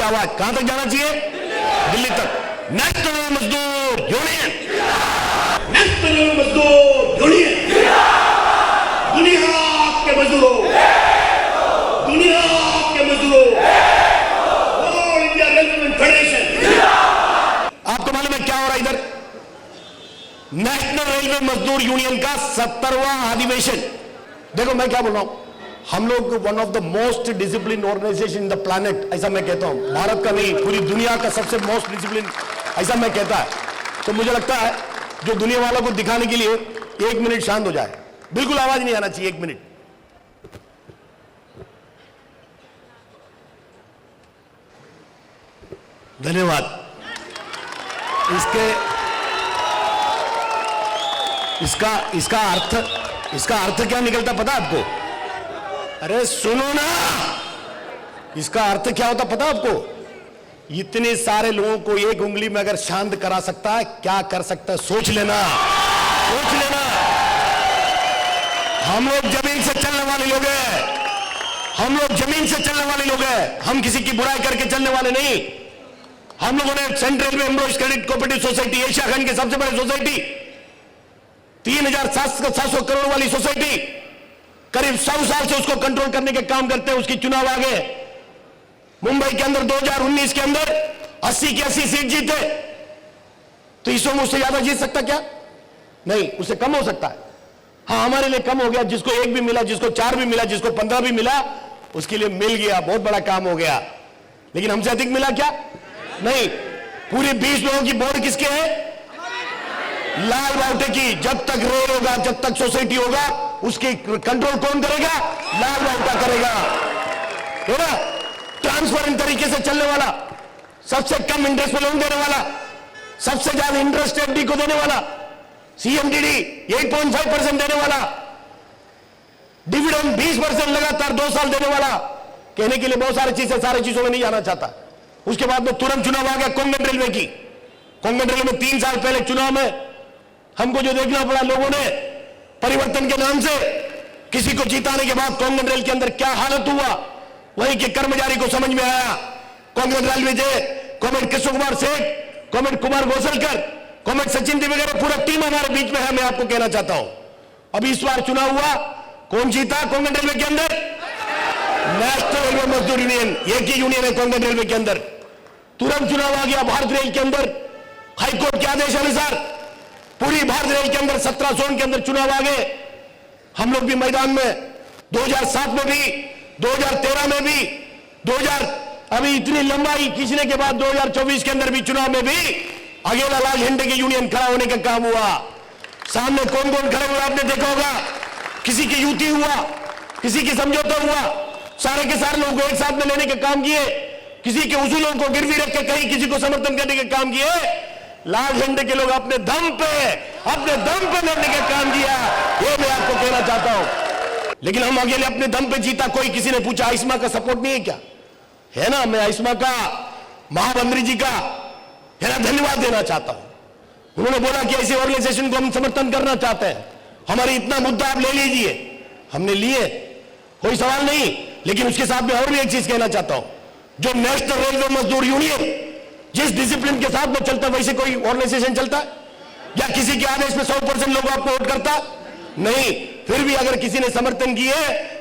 आवाज कहां तक जाना चाहिए? दिल्ली तक। नेशनल मजदूर यूनियन, नेशनल मजदूर यूनियन, दुनिया के मजदूरों, दुनिया के मजदूरों, ऑल इंडिया रेलवे फेडरेशन। आपको मालूम है क्या हो रहा है इधर? नेशनल रेलवे मजदूर यूनियन का 70वां अधिवेशन। देखो मैं क्या बोल रहा हूं, हम लोग one of the most discipline organisation in the planet, ऐसा मैं कहता हूं, भारत का नहीं पूरी दुनिया का सबसे मोस्ट डिसिप्लिन, ऐसा मैं कहता है। तो मुझे लगता है जो दुनिया वालों को दिखाने के लिए 1 मिनट शांत हो जाए, बिल्कुल आवाज नहीं आना चाहिए, 1 मिनट। धन्यवाद। इसका अर्थ क्या निकलता पता आपको? अरे सुनो ना, इसका अर्थ क्या होता पता आपको? इतने सारे लोगों को एक उंगली में अगर शांत करा सकता है, क्या कर सकता है सोच लेना, सोच लेना। हम लोग जमीन से चलने वाले लोग हैं, हम लोग जमीन से चलने वाले लोग हैं, हम किसी की बुराई करके चलने वाले नहीं। हम लोगों ने central railway employees credit cooperative society, Asia खंड की सबसे बड़ी सोसाइटी, 3,700 करोड़ वाली सोसाइटी, करीब 100 साल से उसको कंट्रोल करने के काम करते हैं। उसकी चुनाव आ गए मुंबई के अंदर 2019 के अंदर 80 की 80 सीट जीते। तो इसमें उससे ज्यादा जीत सकता क्या? नहीं, उससे कम हो सकता है। हाँ, हमारे लिए कम हो गया, जिसको 1 भी मिला, जिसको 4 भी मिला, जिसको 15 भी मिला, उसके लिए मिल गया, बहुत बड़ा काम हो गया। लेकिन हमसे अधिक मिला क्या? नहीं। पूरे 20 लोगों की बोर्ड किसके है? लाल बाउटे की। जब तक रेल होगा, जब तक सोसाइटी होगा, उसकी कंट्रोल कौन करेगा? लाल बाउटा करेगा, है ना? ट्रांसपेरेंट तरीके से चलने वाला, सबसे कम इंटरेस्ट पे लोन देने वाला, सबसे ज्यादा इंटरेस्ट एफडी को देने वाला, सीएमडीडी 8.5% देने वाला, डिविडेंड 20% लगातार 2 साल देने वाला। कहने के लिए बहुत सारी चीजें, सारी चीजों में नहीं जाना चाहता। उसके बाद में तुरंत चुनाव आ गया कोंगन रेलवे की। कोंगन रेलवे में 3 साल पहले चुनाव में हमको जो देखना पड़ा, लोगों ने परिवर्तन के नाम से किसी को जिताने के बाद कोंगन रेल के अंदर क्या हालत हुआ, वहीं के कर्मचारी को समझ में आया। कोंगन रेलवे जे कॉमेड कृष्ण कुमार सेठ, कॉमेड कुमार घोसलकर, कॉमेड सचिन देव वगैरह पूरा टीम हमारे बीच में है। मैं आपको कहना चाहता हूं, अभी इस बार चुनाव हुआ, कौन जीता कोंगन रेलवे के अंदर? नेशनल रेलवे मजदूर यूनियन, एक ही यूनियन है कोंगन रेलवे के अंदर। तुरंत चुनाव आ गया भारत रेल के अंदर, हाईकोर्ट के आदेश अनुसार पूरी भारत रेल के अंदर 17 जोन के अंदर चुनाव आ गए। हम लोग भी मैदान में 2007 में भी, 2013 में भी, 2000 अभी इतनी लंबाई खींचने के बाद 2024 के अंदर भी चुनाव में भी अकेला लाल झंडे की यूनियन खड़ा होने का काम हुआ। सामने कौन कौन खड़े हुआ आपने देखा होगा, किसी की युति हुआ, किसी की समझौता हुआ, सारे के सारे लोगों को एक साथ में लेने का काम किए, किसी के उसूलों को गिरवी रख के कहीं किसी को समर्थन करने का काम किए। लाल झंडे के लोग अपने दम पे लड़ने का काम किया, ये मैं आपको कहना चाहता हूं। लेकिन हम अकेले अपने दम पे जीता। कोई किसी ने पूछा आइस्मा का सपोर्ट नहीं है क्या? है ना, मैं आइस्मा का, महामंत्री जी का, है ना, धन्यवाद देना चाहता हूं। उन्होंने बोला कि ऐसे ऑर्गेनाइजेशन को हम समर्थन करना चाहते हैं, हमारी इतना मुद्दा आप ले लीजिए। हमने लिए, कोई सवाल नहीं। लेकिन उसके साथ में और भी एक चीज कहना चाहता हूं, जो नेशनल रेलवे मजदूर यूनियन जिस डिसिप्लिन के साथ में चलता है, वैसे कोई ऑर्गेनाइजेशन चलता है? या किसी के आदेश में 100% लोग आपको वोट करता? नहीं। फिर भी अगर किसी ने समर्थन किए,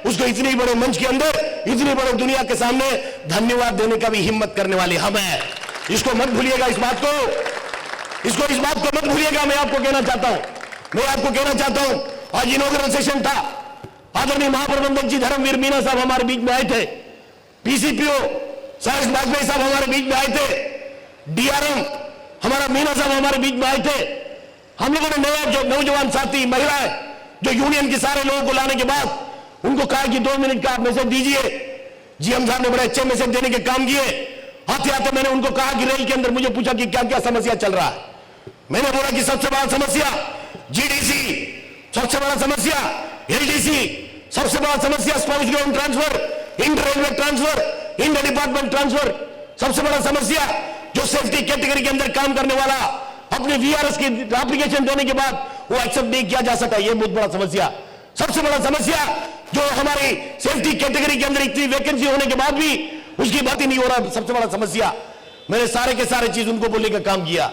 उसको इतनी बड़े मंच के अंदर, इतनी बड़े दुनिया के सामने धन्यवाद देने का भी हिम्मत करने वाले हम हैं। इसको मत भूलिएगा, इस बात को मत भूलिएगा। मैं आपको कहना चाहता हूं, आज इनॉग्रेशन सेशन था, आदरणीय महाप्रबंधक जी धर्मवीर मीना साहब हमारे बीच में आए थे, पीसीपीओ सहर्ष वाजपेयी साहब हमारे बीच में आए थे, डीआरएम हमारा मीना साहब हमारे बीच में आए थे। हम लोगों ने नया जो नौजवान साथी महिलाएं जो यूनियन के सारे लोगों को लाने के बाद उनको कहा कि 2 मिनट का आप मैसेज दीजिए। जीएम साहब ने बड़े अच्छे मैसेज देने के काम किए। आते आते मैंने उनको कहा कि रेल के अंदर, मुझे पूछा कि क्या क्या समस्या चल रहा है। मैंने बोला कि सबसे बड़ा समस्या जीडीसी, सबसे बड़ा समस्या एलडीसी, सबसे बड़ा समस्या spouse ground transfer, inter railway transfer, inter department transfer, सबसे बड़ा समस्या जो सेफ्टी कैटेगरी के अंदर काम करने वाला अपने वीआरएस की एप्लीकेशन देने के बाद वो एक्सेप्ट नहीं किया जा सका, ये बहुत बड़ा समस्या। सबसे बड़ा समस्या जो हमारी सेफ्टी कैटेगरी के अंदर इतनी वैकेंसी होने के बाद भी उसकी बात ही नहीं हो रहा। सबसे बड़ा समस्या, मैंने सारे के सारे चीज उनको बोलने का काम किया।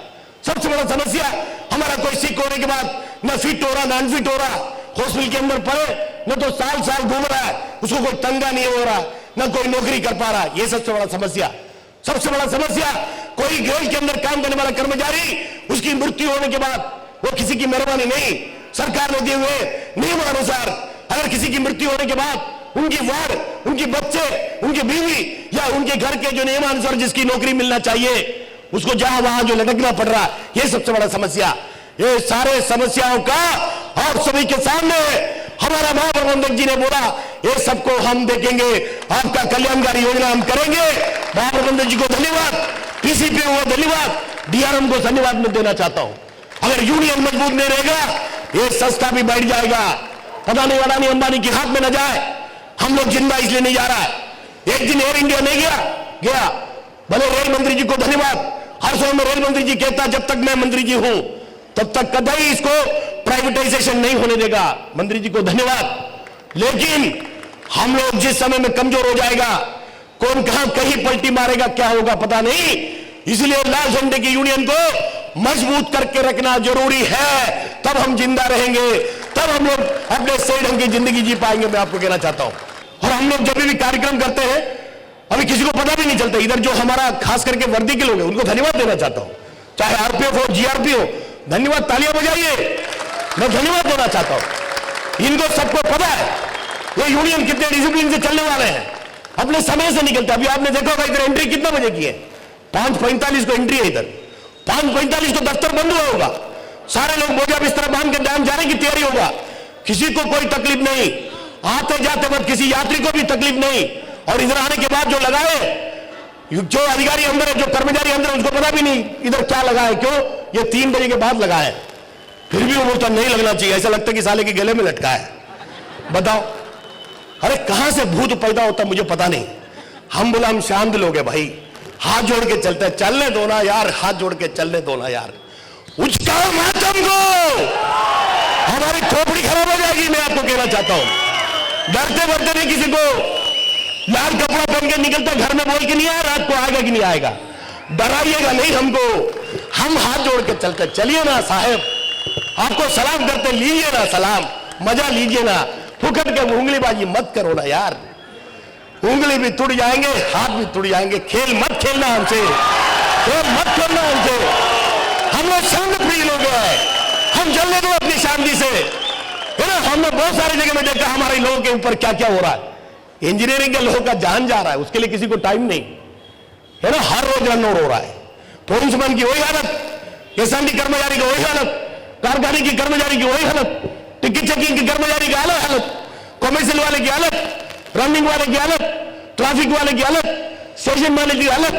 सबसे बड़ा समस्या, हमारा कोई सिक होने के बाद न फिट हो रहा न अनफिट हो रहा, हॉस्पिटल के अंदर पड़े न तो साल साल घूम रहा है, उसको कोई तंगा नहीं हो रहा, न कोई नौकरी कर पा रहा। यह सबसे बड़ा समस्या। सबसे बड़ा समस्या, कोई ग्रेड के अंदर काम करने वाला कर्मचारी, उसकी मृत्यु होने के बाद वो किसी की मेहरबानी नहीं, सरकार ने दिए हुए नियमानुसार अगर किसी की मृत्यु होने के बाद उनकी वार्ड, उनके बच्चे, उनकी बीवी या उनके घर के जो नियमानुसार जिसकी नौकरी मिलना चाहिए, उसको जहां वहां जो लटकना पड़ रहा, यह सबसे बड़ा समस्या। ये सारे समस्याओं का आप सभी के सामने हमारा महाप्रबंधक जी ने बोला, ये सबको हम देखेंगे, आपका कल्याणकारी योजना हम करेंगे। महाप्रबंधक जी को धन्यवाद, टीसीपी को धन्यवाद, डीआरएम को धन्यवाद मैं देना चाहता हूं। अगर यूनियन मजबूत नहीं रहेगा, ये सस्ता भी बैठ जाएगा। पता नहीं अडानी अंबानी के हाथ में न जाए। हम लोग जिंदा इसलिए नहीं जा रहा है। एक दिन एयर इंडिया नहीं गया, भले रेल मंत्री जी को धन्यवाद। हर समय में रेल मंत्री जी कहता, जब तक मैं मंत्री जी हूं तब तक कभी इसको प्राइवेटाइजेशन नहीं होने देगा। मंत्री जी को धन्यवाद। लेकिन हम लोग जिस समय में कमजोर हो जाएगा, कौन कहां कहीं पलटी मारेगा, क्या होगा पता नहीं। इसलिए लाल झंडे की यूनियन को मजबूत करके रखना जरूरी है, तब हम जिंदा रहेंगे, तब हम लोग अपने सही ढंग की जिंदगी जी पाएंगे। मैं आपको कहना चाहता हूं। और हम लोग जब भी कार्यक्रम करते हैं, अभी किसी को पता भी नहीं चलता। इधर जो हमारा खास करके वर्दी के लोग हैं, उनको धन्यवाद देना चाहता हूं, चाहे आरपीएफ हो, जीआरपी हो, धन्यवाद, तालियां बजाइए। मैं धन्यवाद देना चाहता हूं। इनको सबको पता है ये यूनियन कितने डिसिप्लिन से चलने वाले हैं, अपने समय से निकलते। अभी आपने देखा होगा इधर एंट्री कितना बजे की है, 5:45 को एंट्री है। इधर 5:45 को दफ्तर बंद हुआ होगा, सारे लोग बोझा बिस्तर बांध के डांस जाने की तैयारी होगा। किसी को कोई तकलीफ नहीं, आते जाते वक्त किसी यात्री को भी तकलीफ नहीं। और इधर आने के बाद जो लगाए, जो अधिकारी अंदर है, जो कर्मचारी अंदर है, उसको पता भी नहीं इधर क्या लगा है, क्यों ये 3 बजे के बाद लगा है। फिर भी वो बोलता नहीं लगना चाहिए, ऐसा लगता है कि साले के गले में लटका है। बताओ, अरे कहां से भूत पैदा होता मुझे पता नहीं। हम बोला हम शांत लोग हैं भाई, हाथ जोड़ के चलते हैं, चलने दो ना यार, हाथ जोड़ के चलने दो ना यार। उचकाओ मातम को, हमारी खोपड़ी खराब हो जाएगी। मैं आपको कहना चाहता हूं, डरते डरते नहीं किसी को लाल कपड़ा पहन के निकलता, घर में बोल के नहीं आया रात को आएगा कि नहीं आएगा। डराइएगा नहीं हमको, हम हाथ जोड़ के चलते। चलिए ना साहब, आपको सलाम करते, लीजिए ना सलाम, मजा लीजिए ना, फुकट के उंगलीबाजी मत करो ना यार। उंगली भी टूट जाएंगे, हाथ भी टूट जाएंगे। खेल मत खेलना हमसे, खेल मत खेलना हमसे। हम लोग शांत प्रिय लोग हैं, हम चलने दो अपनी शांति से, है ना। हमने बहुत सारी जगह में देखा हमारे लोगों के ऊपर क्या क्या हो रहा है। इंजीनियरिंग के लोगों का जान जा रहा है, उसके लिए किसी को टाइम नहीं, है ना। हर रोज रन हो रहा है। पुलिसमैन की वही हालत, एसएनडी कर्मचारी की वही हालत, कारखाने की कर्मचारी की वही हालत, टिकट चेकिंग की कर्मचारी की अलग हालत, कॉमर्शियल वाले की हालत, रनिंग वाले की हालत, ट्रैफिक वाले की हालत, स्टेशन वाले की हालत,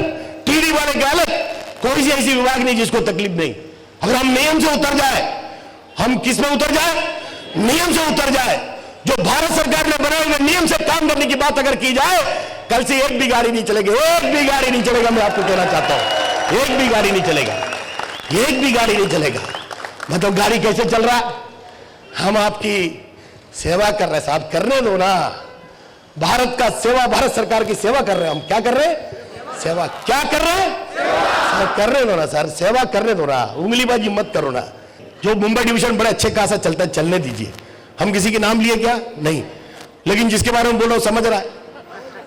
टीडी वाले की हालत। कोई सी ऐसी विभाग नहीं जिसको तकलीफ नहीं। अगर हम नियम से उतर जाए, हम किस में उतर जाए, नियम से उतर जाए। जो भारत सरकार ने बनाए हुए नियम से काम करने की बात अगर की जाए, कल से एक भी गाड़ी नहीं चलेगी, एक भी गाड़ी नहीं चलेगा। मैं आपको कहना चाहता हूं, एक भी गाड़ी नहीं चलेगा, एक भी गाड़ी नहीं चलेगा। मतलब गाड़ी कैसे चल रहा है, हम आपकी सेवा कर रहे हैं साहब, करने दो ना। भारत का सेवा, भारत सरकार की सेवा कर रहे हैं हम। क्या कर रहे हैं, सेवा। क्या कर रहे हैं, सेवा। करने दो ना सर, सेवा करने दो ना, उंगलीबाजी मत करो ना। जो मुंबई डिवीजन बड़े अच्छे खासा चलता है, चलने दीजिए। हम किसी के नाम लिए क्या नहीं, लेकिन जिसके बारे में बोल रहा हूं समझ रहा है,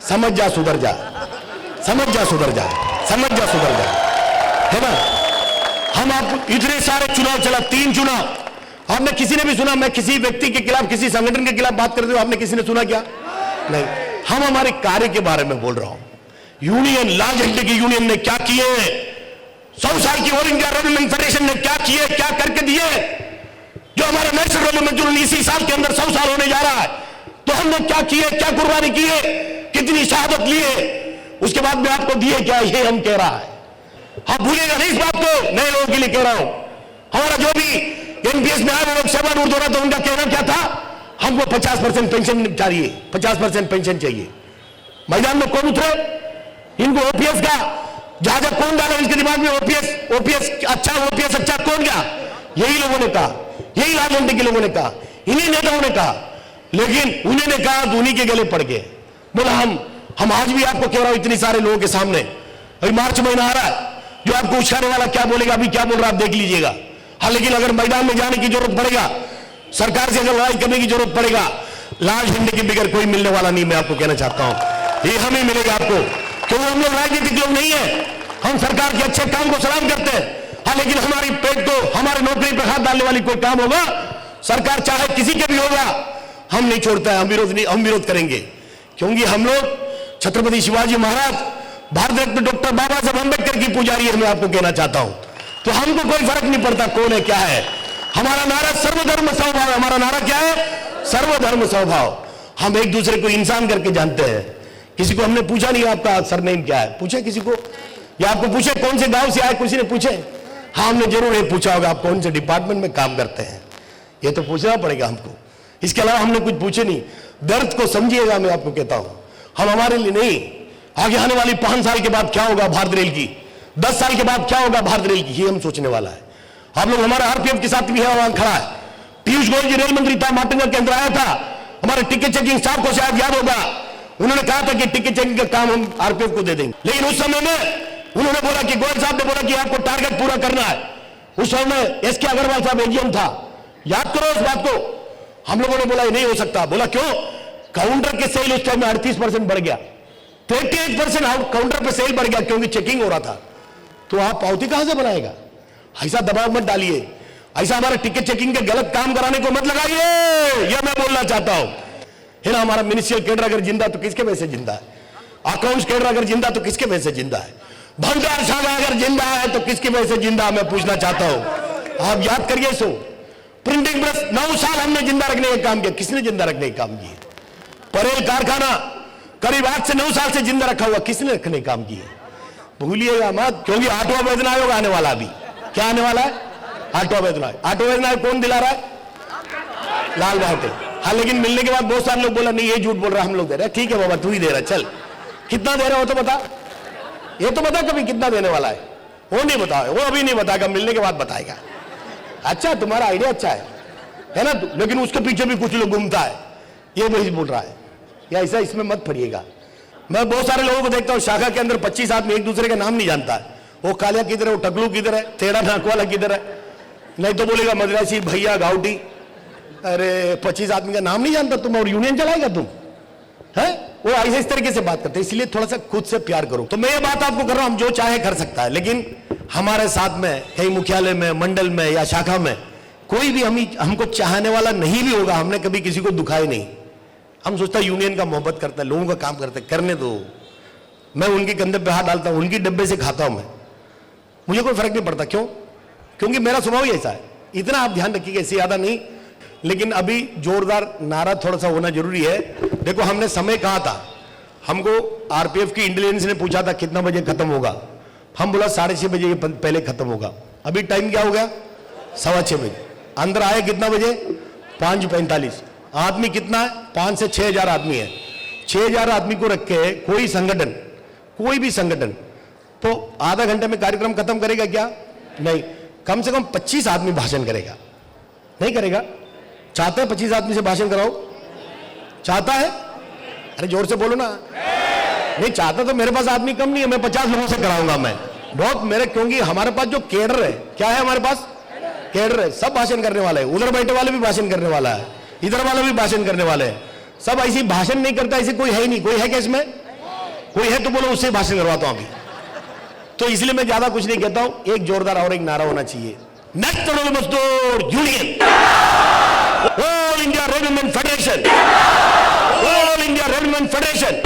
समझ जा सुधर जा, समझ जा सुधर जा, समझ जा सुधर जा, है ना। हम आप इतने सारे चुनाव चला, 3 चुनाव, आपने किसी ने भी सुना मैं किसी व्यक्ति के खिलाफ, किसी संगठन के खिलाफ बात करते हुए आपने किसी ने सुना क्या, नहीं। हम हमारे कार्य के बारे में बोल रहा हूं। यूनियन, लाल झंडे की यूनियन ने क्या किए, 100 साल की ऑल इंडिया रेलवे फेडरेशन ने क्या किए, क्या करके दिए। जो हमारे नेशनल रेलवे मंजूर इसी साल के अंदर 100 साल होने जा रहा है, तो हमने क्या किए, क्या कुर्बानी की है, कितनी शहादत लिए, उसके बाद में आपको दिए क्या, ये हम कह रहा है। आप भूलेगा नहीं इस बात को, नए लोगों के लिए कह रहा हूं। हमारा जो भी एनपीएस में आए लोग सेवा निवृत्त हो रहा था, उनका कहना क्या था, हमको 50% पेंशन चाहिए, 50% पेंशन चाहिए। मैदान में कौन उतरे, इनको ओपीएस का जहां कौन डाला इसके दिमाग में, ओपीएस अच्छा, ओपीएस अच्छा कौन गया, यही लोगों ने कहा, यही लाल झंडे के लोगों ने कहा, इन्हीं नेताओं ने कहा। लेकिन उन्होंने कहा तो उन्हीं के गले पड़ गए। बोला हम हम आज भी आपको कह रहा हूं इतने सारे लोगों के सामने, अभी मार्च महीना आ रहा है, जो आपको उछाने वाला क्या बोलेगा, अभी क्या बोल रहा है आप देख लीजिएगा। हाँ, लेकिन अगर मैदान में जाने की जरूरत पड़ेगा, सरकार से अगर लड़ाई करने की जरूरत पड़ेगा, लाल झंडे के बगैर कोई मिलने वाला नहीं, मैं आपको कहना चाहता हूं। ये हमें मिलेगा आपको, क्योंकि हम लोग राजनीतिक लोग नहीं है। हम सरकार के अच्छे काम को सलाम करते हैं, हाँ, लेकिन हमारी पेट को, हमारे नौकरी पर हाथ डालने वाली कोई काम होगा, सरकार चाहे किसी के भी होगा, हम नहीं छोड़ता है, हम विरोध करेंगे। क्योंकि हम लोग छत्रपति शिवाजी महाराज, भारत रत्न डॉक्टर बाबा साहब अम्बेडकर की पुजारी है, मैं आपको कहना चाहता हूं। तो हमको कोई फर्क नहीं पड़ता कौन है क्या है। हमारा नारा सर्वधर्म समभाव है। हमारा नारा क्या है? सर्वधर्म समभाव। हम एक दूसरे को इंसान करके जानते हैं। किसी को हमने पूछा नहीं आपका सरनेम क्या है, पूछे किसी को, या आपको पूछे कौन से गांव से आए, किसी ने पूछे? हाँ, हमने जरूर ये पूछा होगा आप कौन से डिपार्टमेंट में काम करते हैं, ये तो पूछना पड़ेगा हमको। इसके अलावा हमने कुछ पूछे नहीं। दर्द को समझिएगा, मैं आपको कहता हूं, हम हमारे लिए नहीं, आगे आने वाली 5 साल के बाद क्या होगा भारत रेल की, 10 साल के बाद क्या होगा भारत रेल की, ये हम सोचने वाला है। आप लोग हमारा आरपीएफ के साथ भी है, वहां खड़ा है। पीयूष गोयल जी रेल मंत्री था, माटंगा के अंदर आया था, हमारे टिकट चेकिंग स्टाफ को शायद याद होगा, उन्होंने कहा था कि टिकट चेकिंग का काम हम आरपीएफ को दे देंगे। लेकिन उस समय में उन्होंने बोला कि गोयल साहब ने बोला कि आपको टारगेट पूरा करना है। उस समय एसके अग्रवाल साहब एजीएम था, याद करो उस बात को। हम लोगों ने बोला ये नहीं हो सकता। बोला क्यों? काउंटर के सेल उस टाइम में 38% बढ़ गया, 38% काउंटर पे सेल बढ़ गया, क्योंकि चेकिंग हो रहा था। तो आप पावती कहां से बनाएगा? ऐसा दबाव मत डालिए, ऐसा हमारे टिकट चेकिंग के गलत काम कराने को मत लगाइए, यह मैं बोलना चाहता हूं। है ना, हमारा मिनिस्ट्रियल कैडर अगर जिंदा तो किसके वजह से जिंदा है? अकाउंट्स कैडर अगर जिंदा तो किसके वजह से जिंदा है? भंडार शाखा अगर जिंदा है तो किसकी वजह से जिंदा? मैं पूछना चाहता हूं, आप याद करिए सो। प्रिंटिंग प्रेस 9 साल हमने जिंदा रखने का काम किया, किसने जिंदा रखने का काम किया? परेल कारखाना करीब 8 से 9 साल से जिंदा रखा हुआ, किसने रखने का काम किया? भूलिएगा मत, क्योंकि 8वां वेतन आयोग आने वाला। अभी क्या आने वाला है? 8वां वेतन आयोग। 8वां वेतन आयोग कौन दिला रहा है? लाल बहादुर। हाँ, लेकिन मिलने के बाद बहुत सारे लोग बोला नहीं ये झूठ बोल रहा, हम लोग दे रहे। ठीक है बाबा, तू ही दे रहा, चल कितना दे रहा हो तो बता, ये तो बता कभी कितना देने वाला है। वो नहीं बताओ, वो अभी नहीं बताएगा, मिलने के बाद बताएगा। अच्छा, तुम्हारा आइडिया अच्छा है ना, लेकिन उसके पीछे भी कुछ लोग घूमता है, ये वही बोल रहा है, या ऐसा इसमें मत पड़िएगा। मैं बहुत सारे लोगों को देखता हूं शाखा के अंदर 25 आदमी एक दूसरे का नाम नहीं जानता है। वो कालिया किधर है, वो टकलू किधर है, टेढ़ा नाक वाला किधर है, नहीं तो बोलेगा मद्रासी भैया गाउटी। अरे 25 आदमी का नाम नहीं जानता तुम और यूनियन चलाएगा तुम, है? वो ऐसे इस तरीके से बात करते हैं। इसलिए थोड़ा सा खुद से प्यार करो। तो मैं ये बात आपको कर रहा हूं, हम जो चाहे कर सकता है, लेकिन हमारे साथ में कहीं मुख्यालय में, मंडल में या शाखा में कोई भी हमको चाहने वाला नहीं भी होगा। हमने कभी किसी को दुखाए नहीं। हम सोचता है यूनियन का मोहब्बत करता है, लोगों का काम करते, करने दो। मैं उनके कंधे पे हाथ डालता हूं, उनकी डब्बे से खाता हूं मैं, मुझे कोई फर्क नहीं पड़ता। क्यों? क्योंकि मेरा स्वभाव ही ऐसा है। इतना आप ध्यान रखिएगा, इससे ज्यादा नहीं। लेकिन अभी जोरदार नारा थोड़ा सा होना जरूरी है। देखो, हमने समय कहा था, हमको आरपीएफ की इंटेलिजेंस ने पूछा था कितना बजे खत्म होगा, हम बोला 6:30 बजे पहले खत्म होगा। अभी टाइम क्या हो गया? 6:15 बजे। अंदर आए कितना बजे? 5:45। आदमी कितना है? 5 से 6 हजार आदमी है। 6 हजार आदमी को रख के कोई संगठन, कोई भी संगठन तो आधा घंटे में कार्यक्रम खत्म करेगा क्या? नहीं, कम से कम 25 आदमी भाषण करेगा। नहीं करेगा? चाहते हैं 25 आदमी से भाषण कराओ? चाहता है? अरे जोर से बोलो ना। नहीं चाहता तो मेरे पास आदमी कम नहीं है, मैं 50 लोगों से कराऊंगा मैं बहुत मेरे, क्योंकि हमारे पास जो केडर है, क्या है हमारे पास? केडर है, सब भाषण करने वाले हैं। उधर बैठे वाले भी भाषण करने वाला है, इधर वाले भी भाषण करने वाले हैं। सब ऐसी भाषण नहीं करता, ऐसे कोई है ही नहीं। कोई है क्या इसमें? कोई है तो बोलो, उससे भाषण करवाता हूं अभी। तो इसलिए मैं ज्यादा कुछ नहीं कहता हूं। एक जोरदार और एक नारा होना चाहिए, नेक्स्ट मजदूर union, all India railwaymen federation, all India railwaymen federation.